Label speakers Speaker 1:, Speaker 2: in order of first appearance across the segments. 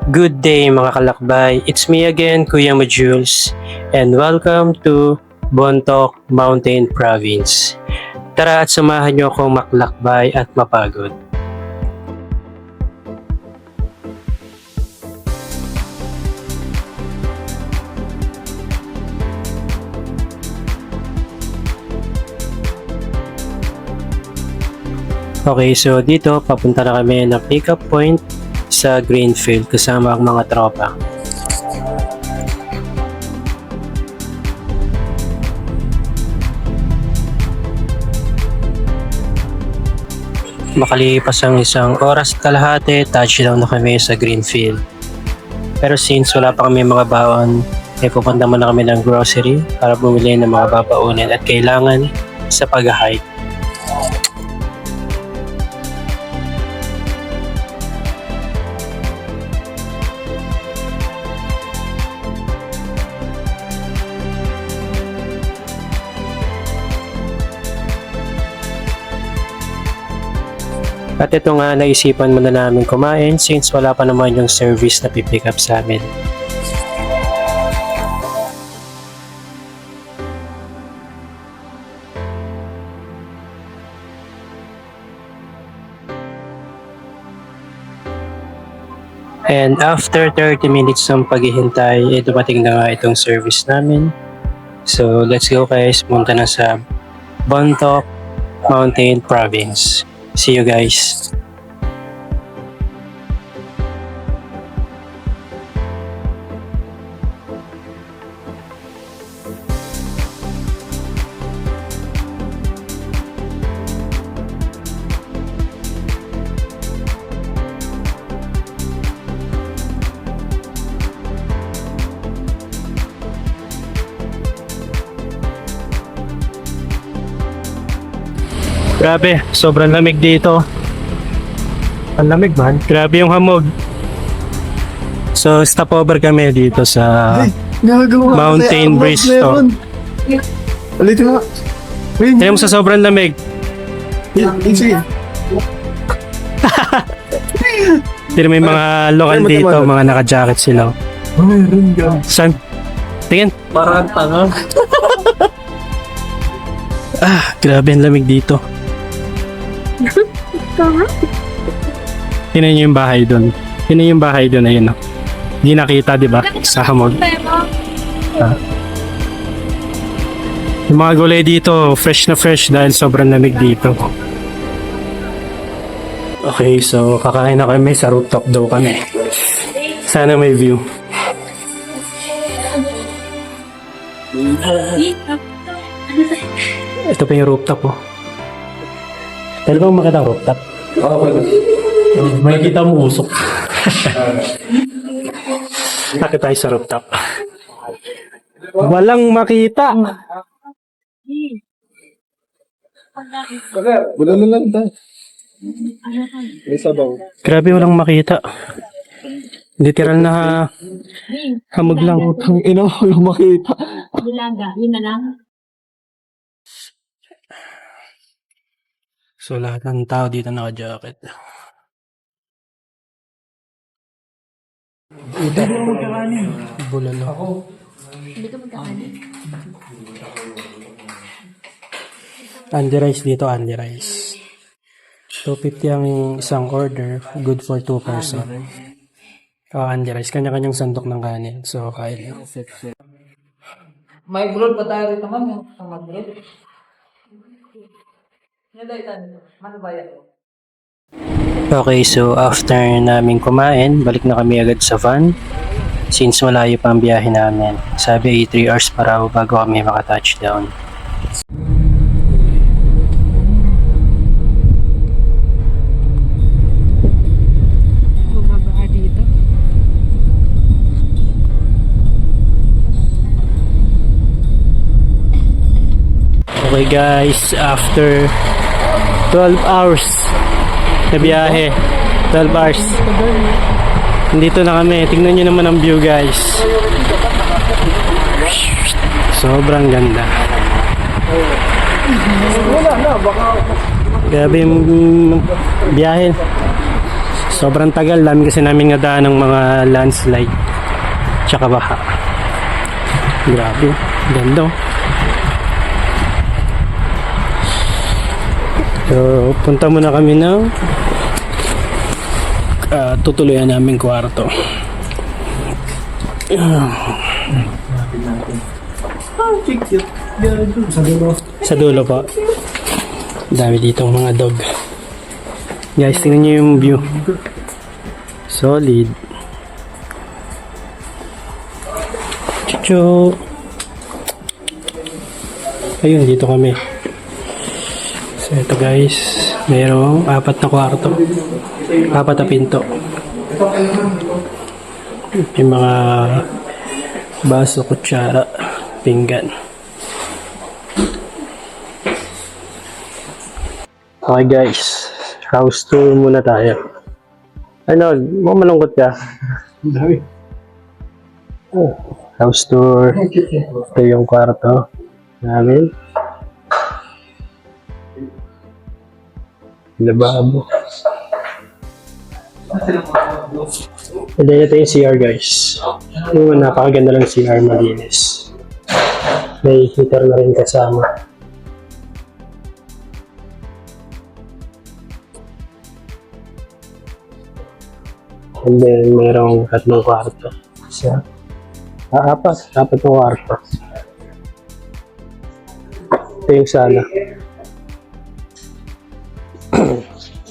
Speaker 1: Good day mga kalakbay, it's me again Kuya Majules and welcome to Bontoc Mountain Province. Tara at samahan niyo akong maklakbay at mapagod. Okay, so dito papunta na kami ng pick-up point sa Greenfield kasama ang mga tropa. Makalipas ang isang oras at kalahati, touchdown na kami sa Greenfield. Pero since wala pa kami mga baon, ay pupunta muna kami ng grocery para bumili ng mga babaunin at kailangan sa pag-hike. At ito nga, naisipan muna namin kumain since wala pa naman yung service na pipick up sa amin. And after 30 minutes ng paghihintay, dumating na nga itong service namin. So let's go guys, punta na sa Bontoc Mountain Province. See you guys. Grabe, sobrang lamig dito. Ang lamig man. Grabe yung hamog. So, stopover kami dito sa Mountain Breeze to.
Speaker 2: Ulitin mo.
Speaker 1: Tignan mo sa sobrang lamig.
Speaker 2: Sige.
Speaker 1: Tignan mo yung mga lokal dito, mga naka-jacket sila.
Speaker 2: Mayroon ka.
Speaker 1: Saan? Tingin.
Speaker 2: Parang tanga.
Speaker 1: Grabe ang lamig dito. Tingnan nyo yung bahay doon. Tingnan yung bahay doon, ayun o. Hindi nakita, di ba? Sa hamog. Yung mga gulay dito, fresh na fresh dahil sobrang lamig dito. Okay, so kakain na kami sa rooftop daw kami. Sana may view. Ito pa yung rooftop oh. Pwede bang makita ang rooftop?
Speaker 2: Oo, pwede.
Speaker 1: Makikita mo usok. Nakita tayo sa rooftop. Walang makita.
Speaker 2: Wala na lang tayo. May sabaw.
Speaker 1: Grabe, walang makita. Literal na hamog lang.
Speaker 2: Ang ina, walang makita.
Speaker 3: Bilaga, yun na lang.
Speaker 1: So lahat ng tao dito naka-jacket. Bulalo.
Speaker 3: Hindi ka magkakanin.
Speaker 1: Andy rice dito, Andy rice. 250 ang isang order, good for 2 person. Andy rice, kanya-kanyang sandok ng kanin. So, kain.
Speaker 4: May bulod pa tayo rito, ma'am. Ang mag-bulod.
Speaker 1: Okay, so after namin kumain, balik na kami agad sa van. Since malayo pa ang biyahe namin. Sabi ay 3 hours para bago kami maka-touchdown.
Speaker 3: Bumaba dito.
Speaker 1: Okay guys, after 12 hours na biyahe, 12 hours. Nandito na kami. Tingnan nyo naman ang view guys. Sobrang ganda. Grabe yung biyahe. Sobrang tagal, dami kasi namin nga daan ng mga landslide tsaka baha. Grabe, ganda. So, punta muna kami ng tutuluyan namin kwarto. Sa dulo po. Dami ditong mga dog. Guys, tingnan nyo yung view. Solid. Chuchu. Ayun, dito kami. So, ito guys. Mayroong 4 na kwarto. 4 na pinto. Yung mga baso, kutsara, pinggan. Okay guys, house tour muna tayo. Ano, malungkot ka? Oh, house tour. Ito yung kwarto namin. Lababo. And then ito yung CR guys. Yung napakaganda lang CR, malinis. May heater na rin kasama. And then mayroong 3 kwarto. Isa. 4 na kwarto. Ito yung sala.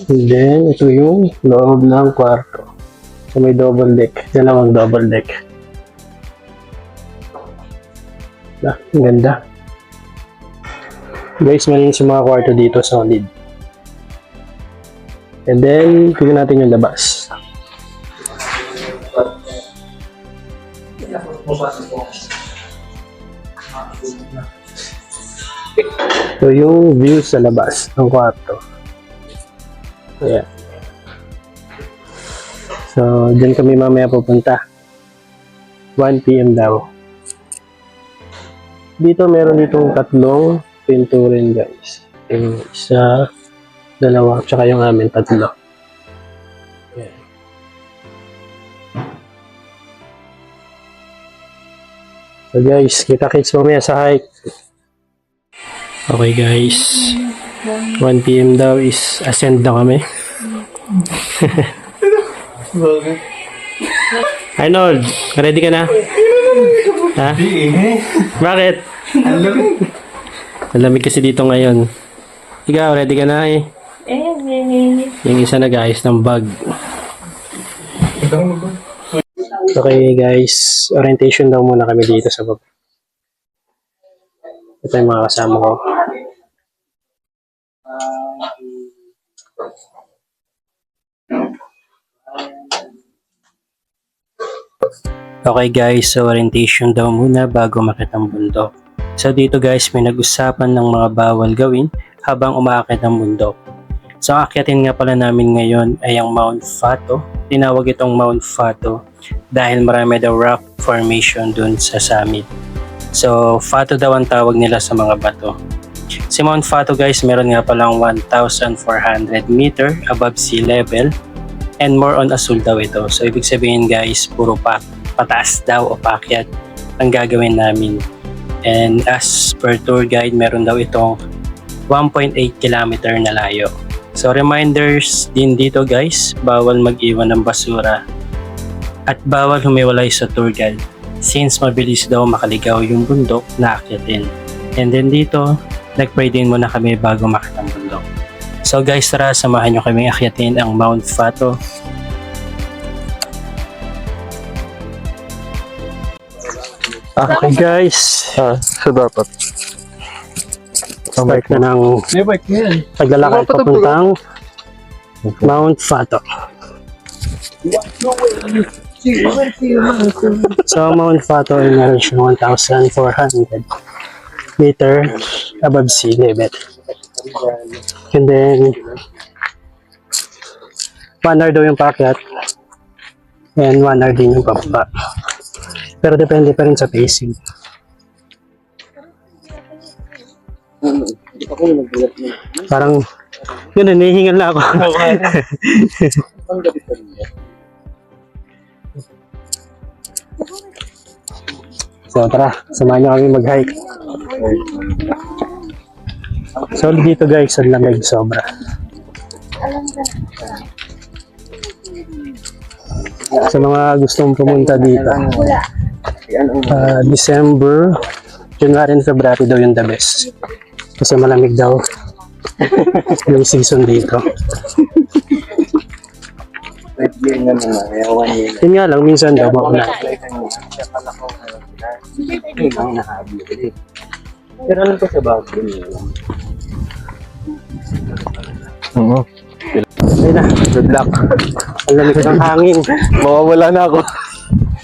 Speaker 1: And then ito yung loob ng kwarto. So may double deck. Dalawang double deck. Ang ganda. Guys, malinis yung mga kwarto dito, solid. And then, tignan natin yung labas. So, yung view sa labas ng kwarto. Ayan. So, dyan kami mamaya pupunta. 1 PM daw. Dito, meron ditong 3 pinturin, guys. Yung isa, 2, tsaka yung amin, 3. Ayan. So, guys, kita-kits mamaya sa hike. Okay, guys. 1 PM daw is ascend na kami. Arnold, ready ka na? Ha? Bakit? Ang lamig kasi dito ngayon. Ikaw, ready ka na eh? Yung isa nag-ayos ng bag. Okay guys, orientation daw muna kami dito sa baba. Ito yung mga kasama ko. Okay guys, so orientation daw muna bago makita ang bundok. So dito guys, may nag-usapan ng mga bawal gawin habang umaakit ang bundok. So akyatin nga pala namin ngayon ay ang Mount Fato. Tinawag itong Mount Fato dahil marami daw rock formation dun sa summit. So Fato daw ang tawag nila sa mga bato. Si Mount Fato guys, meron nga palang 1,400 meter above sea level and more on asul daw ito. So ibig sabihin guys, puro pataas daw o paakyat ang gagawin namin. And as per tour guide, meron daw itong 1.8 kilometer na layo. So reminders din dito guys, bawal mag-iwan ng basura at bawal humiwalay sa tour guide since mabilis daw makaligaw yung bundok na akyatin. And then dito, nag-pray din muna kami bago makita ang bundok. So guys, tara, samahan nyo kami akyatin ang Mount Fato. Okay guys,
Speaker 2: So dapat.
Speaker 1: start na ng
Speaker 2: May bike na yan.
Speaker 1: paglalakad papuntang Mount Fato. So Mount Fato ay meron siyang 1,400 meter above sea level. And then 1 hour daw yung paakyat and 1 hour din yung pababa. Pero depende pa rin sa pacing. Parang yun, nahihingal na ako.
Speaker 2: Ang gabi pa rin yan.
Speaker 1: So tara, samahan niyo kami mag-hike. So dito guys, ang lamig sobra. Sa mga gustong pumunta dito, December, January and February daw yung the best. Kasi malamig daw yung season dito.
Speaker 2: Yun nga naman, kaya 1 year.
Speaker 1: Yun nga lang, minsan daw mauna.
Speaker 2: Kaya pala ko, yun ang nahabili. Pero alam ko sa bago niya.
Speaker 5: Oo.
Speaker 1: Ayun na,
Speaker 5: Good luck.
Speaker 1: ang lamig ng hangin.
Speaker 5: Mawawala na ako.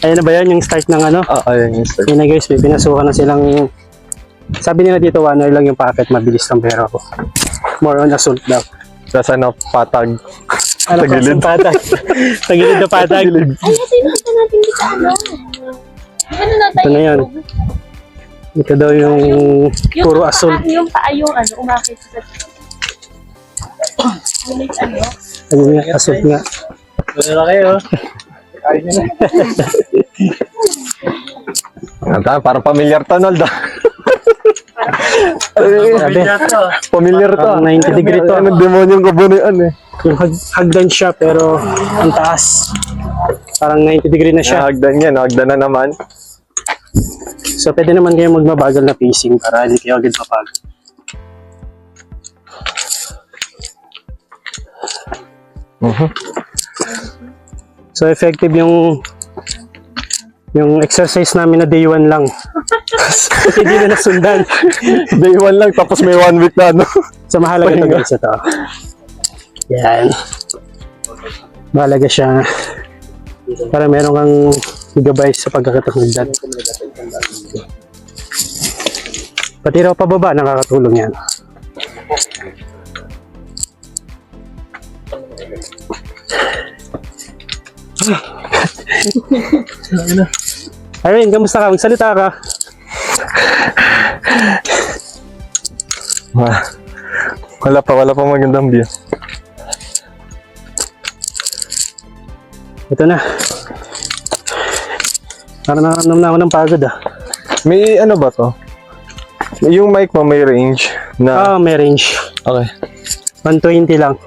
Speaker 1: Ayun na ba yan, yung start ng ano?
Speaker 5: Ayan yung start.
Speaker 1: Yun na guys, may pinasukan na silang, sabi nila dito 1 hour lang yung packet, mabilis lang, pero ako more on assault daw.
Speaker 5: Tapos ano, patag.
Speaker 1: Ano
Speaker 5: Sa gilid.
Speaker 1: pa, patag? Sa gilid na patag.
Speaker 3: Ay, kasi nakita natin dito ano. Ano na
Speaker 1: Ito
Speaker 3: tayo?
Speaker 1: na yun. Ito daw yung puro assault.
Speaker 3: Yung paa yung ano, umakit sa... Ulit ano?
Speaker 1: Ano nga, assault nga.
Speaker 2: Wala kayo. Ayun na.
Speaker 5: Parang familiar to, Nolda.
Speaker 1: Sabi,
Speaker 5: Familiar to.
Speaker 1: parang 90 degree to.
Speaker 5: Anong demonyong kabunayaan eh.
Speaker 1: Yung hagdan siya, pero ang taas. Parang 90 degree na siya.
Speaker 5: Nahagdan yan, nahagdan na naman.
Speaker 1: So, pwede naman kayo magmabagal na pacing para hindi kayo agad mapagod. So, effective yung exercise namin na day 1 lang. Kasi hindi na nasundan.
Speaker 5: Day 1 lang, tapos may 1 week na ano.
Speaker 1: So, mahalaga ito guys, ito. Yan. Mahalaga siya. Para meron kang gabay sa pagkakataknagdan. Pati raw pababa, nakakatulong yan. Irene, kamusta ka? Magsalita ka.
Speaker 5: Wala pa magandang view.
Speaker 1: Ito na. Parang nakaramdam na ako ng pagod ah.
Speaker 5: May ano ba to? Yung mic mo may range na...
Speaker 1: May range.
Speaker 5: Okay.
Speaker 1: 120 lang.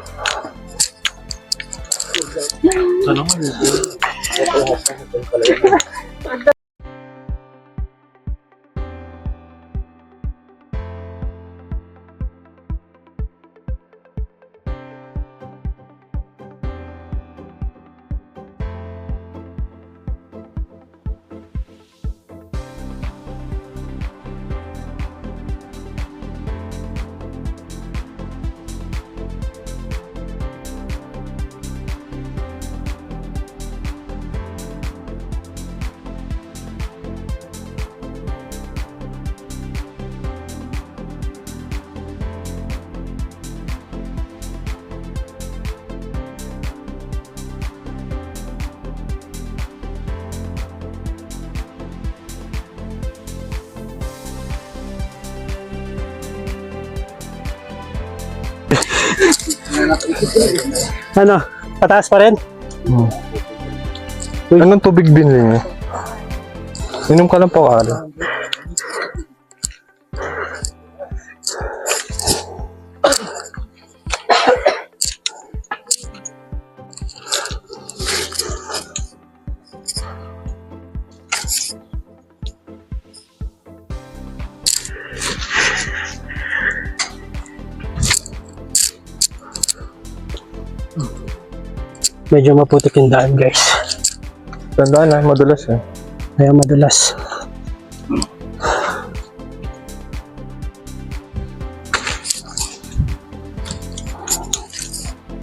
Speaker 1: Ano? Pataas pa rin?
Speaker 5: Anong tubig binili niyo? Inom ka lang po, Ara.
Speaker 1: Medyo maputik yung daan guys.
Speaker 5: Tandaan na, madulas eh.
Speaker 1: Kaya madulas.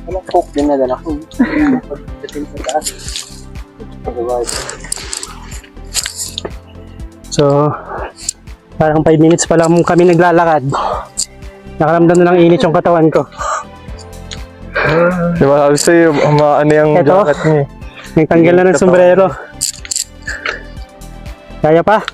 Speaker 2: Walang coke din na dala ko. Pagdating sa taas.
Speaker 1: So, parang 5 minutes pa lang kami naglalakad. Nakaramdam na ng init yung katawan ko.
Speaker 5: Di ba sabi sa'yo, maano yung
Speaker 1: Eto.
Speaker 5: jacket niya eh.
Speaker 1: Nagtanggal na ng sombrero. Kaya pa?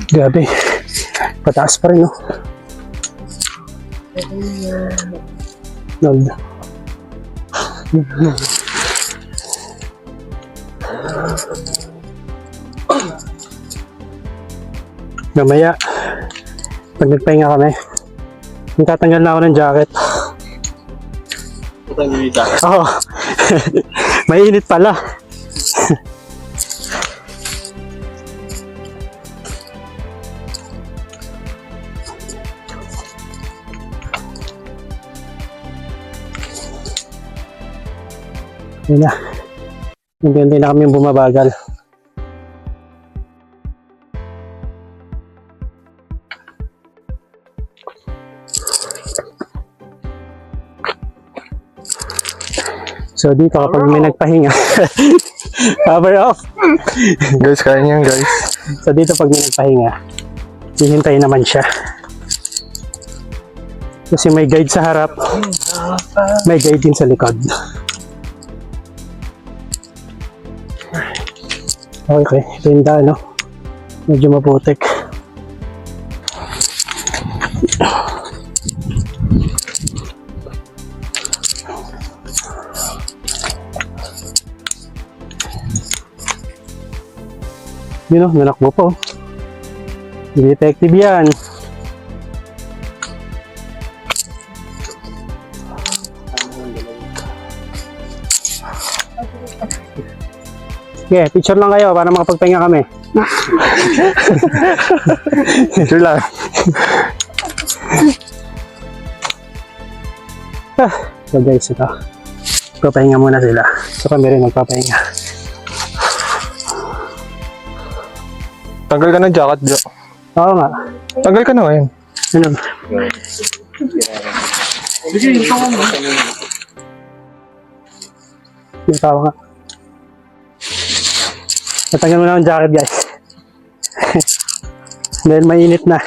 Speaker 1: Grabe. Pataas pa rin, no? Nod. Mamaya, pag nagpahinga kami, tatanggal na ako ng jacket.
Speaker 2: Patanggal yung jacket.
Speaker 1: Oo. Mainit pala. Yun na. Hindi na kami bumabagal. So dito kapag may nagpahinga, cover off.
Speaker 5: Guys, kaya niyan guys.
Speaker 1: So dito pag may nagpahinga, hihintayin naman siya. Kasi may guide sa harap, may guide din sa likod. Okay, ito yung daan, no? Medyo maputik. Yun o, nanakbo po. Detective yan. Okay, picture lang kayo para makapagpahinga kami.
Speaker 5: Sure lang.
Speaker 1: So guys, ito. Papahinga muna sila. So kami rin magpapahinga.
Speaker 5: Tanggal ka ng jacket, Jo.
Speaker 1: Oo nga.
Speaker 5: Tanggal ka na ngayon.
Speaker 1: Ano? Yung tao nga. Natanggal mo na ang jacket, guys. Dahil mainit na.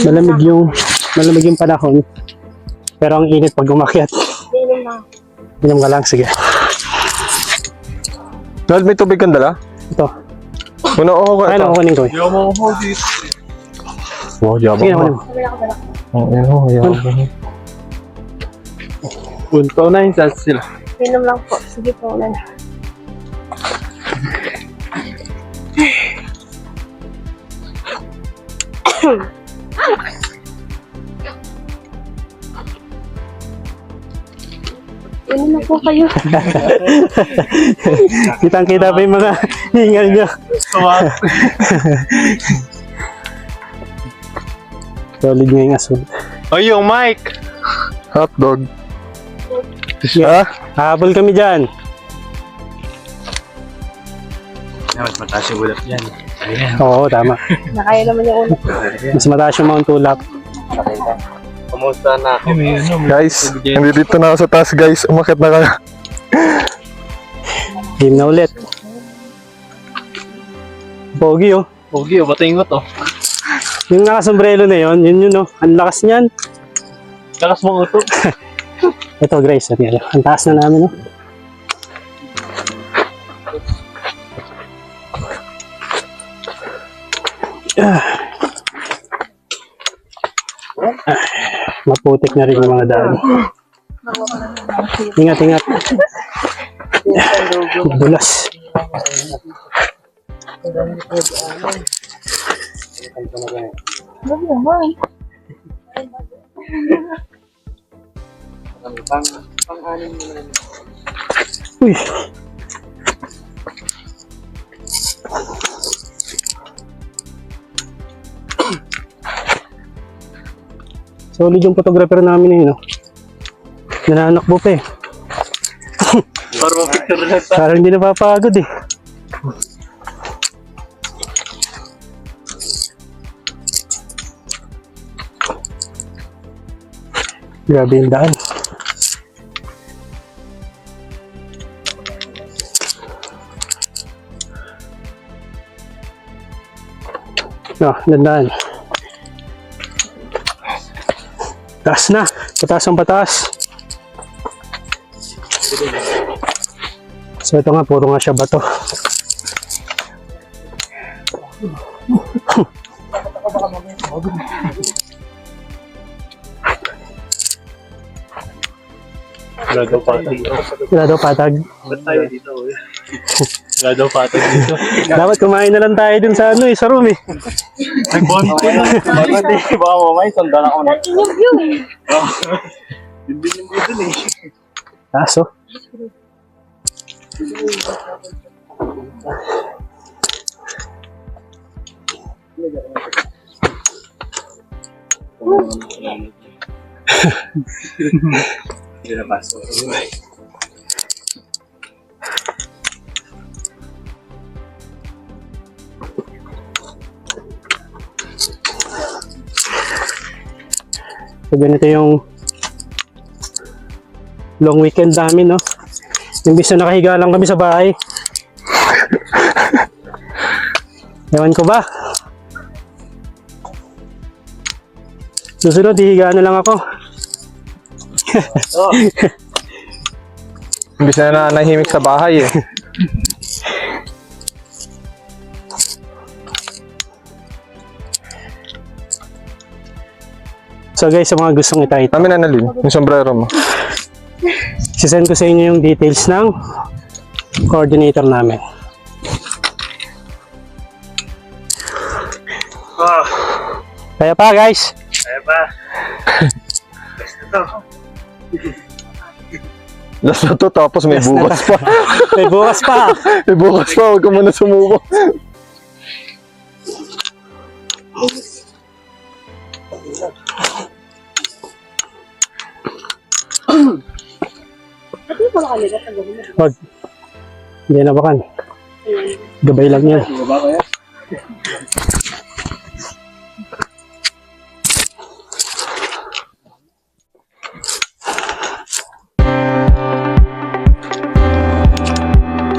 Speaker 1: Malamig yung panahon. Pero ang init pag umakyat.
Speaker 3: Inom na.
Speaker 1: Inom ka lang, sige.
Speaker 5: Lord, may tubig kang dala?
Speaker 1: Ito.
Speaker 5: Una ako ka
Speaker 1: Ay,
Speaker 5: ito.
Speaker 1: nakukunin ko eh.
Speaker 5: Wow, yabang
Speaker 1: Sige,
Speaker 5: mo.
Speaker 1: nakunin mo.
Speaker 3: Wala ka pala.
Speaker 5: Oo, yabang.
Speaker 2: Punto na yung chance sila.
Speaker 3: Inom lang po. Sige po, ulan. Inom na po kayo.
Speaker 1: Kitang-kita pa yung mga hingal nyo. Solid nga yung asul.
Speaker 5: Ay, yung Mike! Hotdog.
Speaker 1: Yeah. Habol kami dyan.
Speaker 2: Mas mataas yung ulap yan. Ayan.
Speaker 1: Oo, tama.
Speaker 3: Nakaya naman yung ulo.
Speaker 1: Mas mataas yung Mount Tulap.
Speaker 2: Kumusta na ako?
Speaker 5: Guys, nandito na ako sa taas guys. Umakit na ka.
Speaker 1: Game na ulit. Pogi oh.
Speaker 2: Pogi, batiin mo to.
Speaker 1: Yung nakasombrero na yun oh. Ang lakas niyan.
Speaker 2: Lakas mong uto.
Speaker 1: Ito Grace, ang taas na namin oh. Maputik na rin yung mga daan. Ingat, ingat. Dulas. Uy. Solid yung photographer namin eh, no? Nananakbo pa eh.
Speaker 2: Parang picture lang tayo.
Speaker 1: Parang hindi napapagod eh. Grabe yung daan. No, dandaan.
Speaker 6: Taas na. Pataas ang pataas. So ito nga, puro nga siya bato.
Speaker 2: Wala daw patag.
Speaker 6: Wala daw patag.
Speaker 2: Ba't tayo dito? Wala daw patag dito.
Speaker 6: Dapat kumain na lang tayo dun sa ano eh, sa room eh.
Speaker 2: Nagbonte na. Nagbonte. Baka mamay, sundan ako na.
Speaker 3: Dati yung view eh.
Speaker 2: Yun din yung dito eh.
Speaker 6: Aso.
Speaker 2: Hindi na pasok.
Speaker 6: So ganito yung long weekend namin, no? Imbis na nakahiga lang kami sa bahay. Ewan ko ba? Susunod, hihiga na lang ako.
Speaker 5: Imbis na nanahimik sa bahay eh.
Speaker 6: So guys, sa mga gustong itry ito,
Speaker 5: Namin Annalyn, yung sombrero mo.
Speaker 6: sisend ko sa inyo yung details ng coordinator namin. Kaya pa guys.
Speaker 2: Kaya ba? Basta to.
Speaker 5: Last na to, tapos may bukas pa.
Speaker 6: May bukas pa.
Speaker 5: May bukas pa, huwag ka muna sumuko.
Speaker 3: Dati yung pala kanila sa gawin na.
Speaker 6: Wag. Hindi na bakan. Gabay lang yan.
Speaker 2: Baba kaya?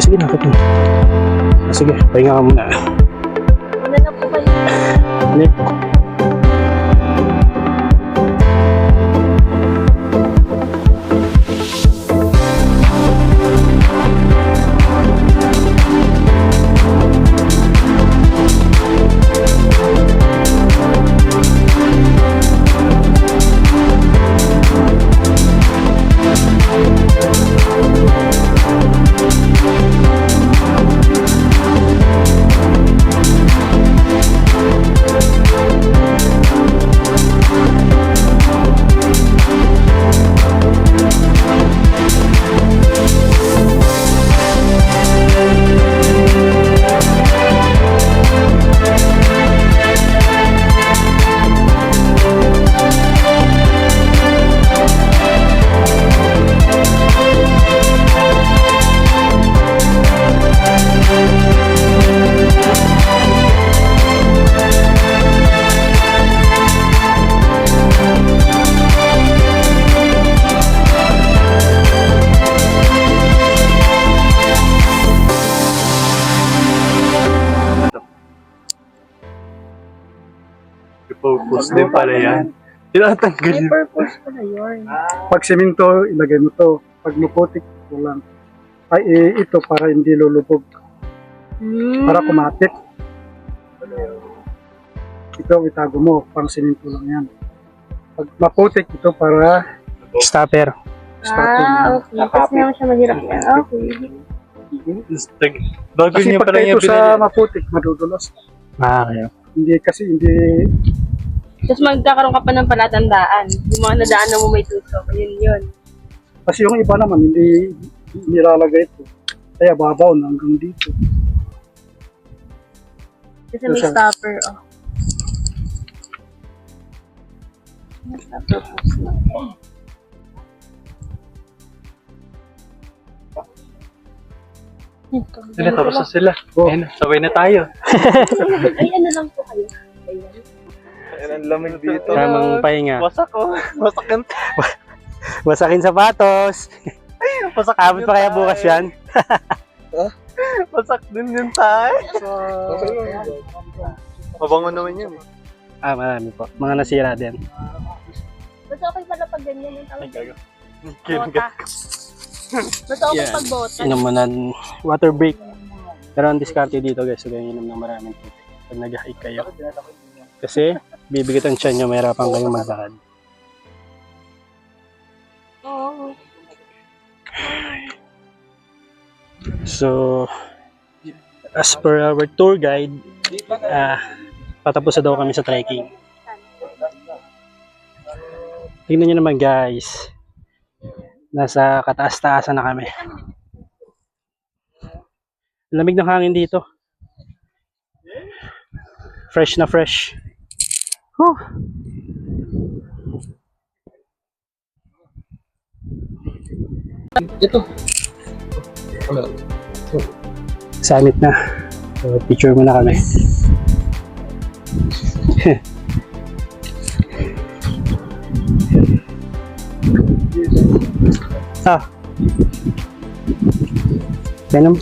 Speaker 6: Sige, nakit mo. Sige, pahinga ka muna.
Speaker 3: Ano na po kayo?
Speaker 6: Nick.
Speaker 2: Purpose din pala yan. Tinatanggal
Speaker 3: May
Speaker 2: yun.
Speaker 3: purpose pala yun.
Speaker 7: Pag simento, ilagay mo to. Pag maputik, kulang. Ay, ito para hindi lulubog. Para kumatik. Ito, itago mo. Pang simento lang yan. Pag maputik, ito para
Speaker 6: Stopper.
Speaker 7: starting yan.
Speaker 3: Okay. Tapos hindi naman siya mahirap yan. Okay.
Speaker 2: Bago
Speaker 7: Kasi
Speaker 2: niya
Speaker 7: pag
Speaker 2: pala
Speaker 7: ito
Speaker 2: yung
Speaker 7: sa
Speaker 2: binili.
Speaker 7: maputik, madudulas.
Speaker 6: Okay.
Speaker 7: Hindi kasi, hindi,
Speaker 3: Tapos magkakaroon ka pa ng palatandaan. Yung mga nadaanan mo may tusok. Yun.
Speaker 7: kasi yung iba naman, hindi nilalagay ito. Kaya babaw na hanggang dito.
Speaker 3: Kasi may stopper. Oh. May stopper post na.
Speaker 2: Sila, tapos na sila. Ayun, sabay na tayo.
Speaker 3: Ay, ano lang po kayo. Ayan.
Speaker 2: Ayun, ang lamig dito.
Speaker 6: Tamang pahinga.
Speaker 2: Wasak oh. Wasak yan.
Speaker 6: Wasakin sapatos.
Speaker 2: Wasak
Speaker 6: Abot pa kaya bukas yan?
Speaker 2: Wasak din yun tayo. Mabango naman yun.
Speaker 6: Marami po. Mga nasira din.
Speaker 3: Ba't okay pala pag ganyan yung tawag.
Speaker 6: Gago.
Speaker 3: Bota. Mas okay pag bota.
Speaker 6: Inom mo ng water break. Pero ang diskarte dito guys, huwag kayong inom ng maraming tubig pag nag-hike kayo. Kasi bibigat ang tiyan nyo, mahirapan kayong maglakad.
Speaker 3: Oo.
Speaker 6: So, as per our tour guide, patapos na daw kami sa trekking. Tingnan nyo naman guys, nasa kataas-taasan na kami. Lamig ng hangin dito. Fresh na fresh. Whew. Summit na. So, picture muna kami. Venom.